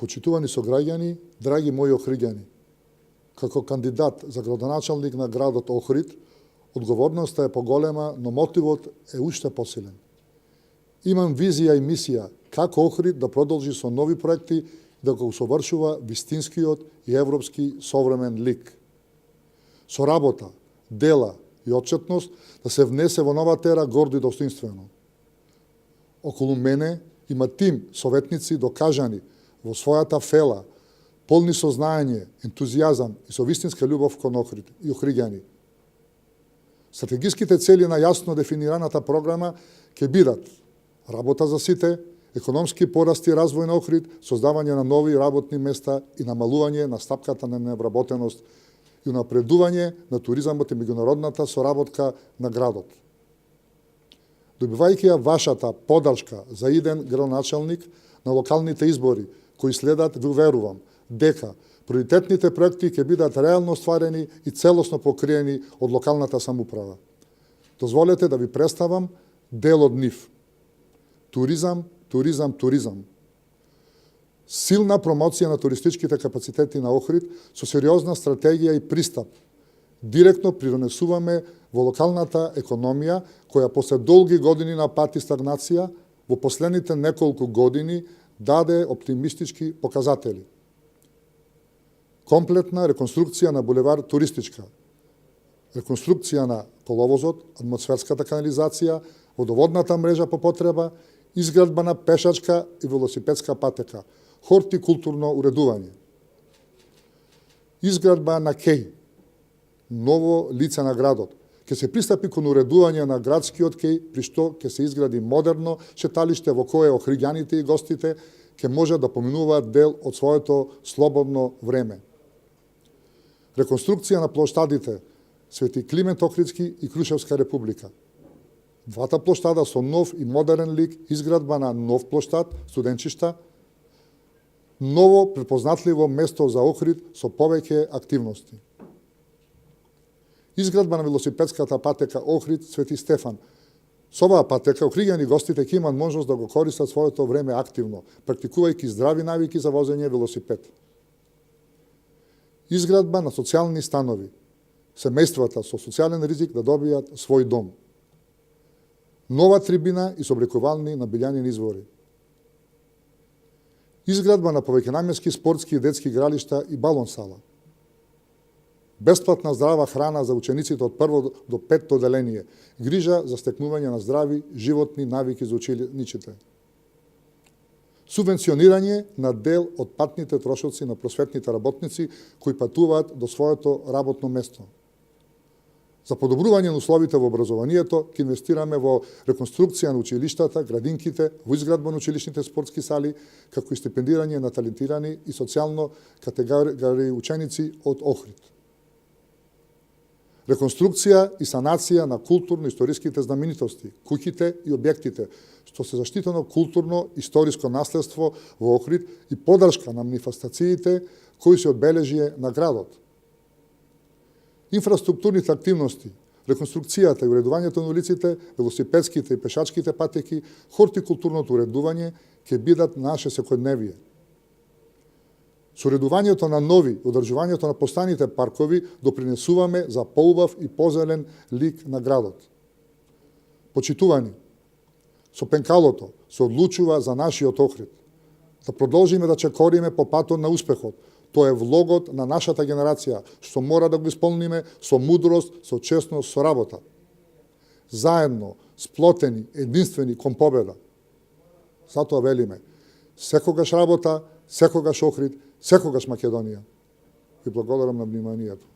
Почитувани сограѓани, драги мои охриѓани, како кандидат за градоначалник на градот Охрид, одговорноста е поголема, но мотивот е уште посилен. Имам визија и мисија како Охрид да продолжи со нови проекти да го усовршува вистинскиот и европски современ лик. Со работа, дела и отчетност да се внесе во новата ера гордо и достоинствено. Околу мене има тим советници докажани во својата фела, полни со знаење, ентузијазам и со вистинска љубов кон Охрид и охриѓани. Стратегиските цели на јасно дефинираната програма ќе бидат работа за сите, економски пораст и развој на Охрид, создавање на нови работни места и намалување на стапката на необработеност и унапредување на туризмот и меѓународната соработка на градот. Добивајќи ја вашата поддршка за иден градоначалник на локалните избори кои следат, ви уверувам дека приоритетните проекти ќе бидат реално остварени и целосно покриени од локалната самоуправа. Дозволете да ви представам дел од нив. Туризам, туризам, туризам. Силна промоција на туристичките капацитети на Охрид со сериозна стратегија и пристап. Директно придонесуваме во локалната економија, која после долги години на пат и стагнација, во последните неколку години даде оптимистички показатели. Комплетна реконструкција на булевар Туристичка, реконструкција на коловозот, атмосферската канализација, водоводната мрежа по потреба, изградба на пешачка и велосипедска патека, хортикултурно уредување. Изградба на кеј, ново лице на градот. Ќе се пристапи кон уредување на градскиот кеј, при што ќе се изгради модерно шеталиште во кое охриѓаните и гостите ќе можат да поминуваат дел од своето слободно време. Реконструкција на плоштадите Свети Климент Охридски и Крушевска република. Двата плоштада со нов и модерен лик, изградба на нов плоштад, студенчишта, ново препознатливо место за Охрид со повеќе активности. Изградба на велосипедската патека Охрид Свети Стефан. Со оваа патека охриѓани гостите ќе имаат можност да го користат своето време активно, практикувајќи здрави навики за возење велосипед. Изградба на социјални станови. Семејствата со социјален ризик да добијат свој дом. Нова трибина и соблекувални на Билјанин извори. Изградба на повеќенаменски спортски и детски игралишта и балон сала. Бесплатна здрава храна за учениците од прво до петто оделение, грижа за стекнување на здрави животни навики за ученичите. Субвенционирање на дел од патните трошоци на просветните работници кои патуваат до своето работно место. За подобрување на условите во образованието ќе инвестираме во реконструкција на училиштата, градинките, во изградба на училишните спортски сали, како и стипендирање на талентирани и социјално категории ученици од Охрид. Реконструкција и санација на културно-историските знаменитости, куќите и објектите, што се заштитено културно-историско наследство во Охрид и поддршка на манифестациите кои се одбележие на градот. Инфраструктурните активности, реконструкцијата и уредувањето на улиците, велосипедските и пешачките патеки, хортикултурното уредување ќе бидат наше секојдневие. Со уредувањето на нови, одржувањето на постојаните паркови допринесуваме за поубав и позелен лик на градот. Почитувани, со пенкалото се одлучува за нашиот Охрид. Да продолжиме да чекориме по патот на успехот. Тоа е влогот на нашата генерација, што мора да го исполниме со мудрост, со честност, со работа. Заедно, сплотени, единствени кон победа. Затоа велиме, секогаш работа, секогаш Охрид, секогаш Македонија. Ви благодарам на вниманието.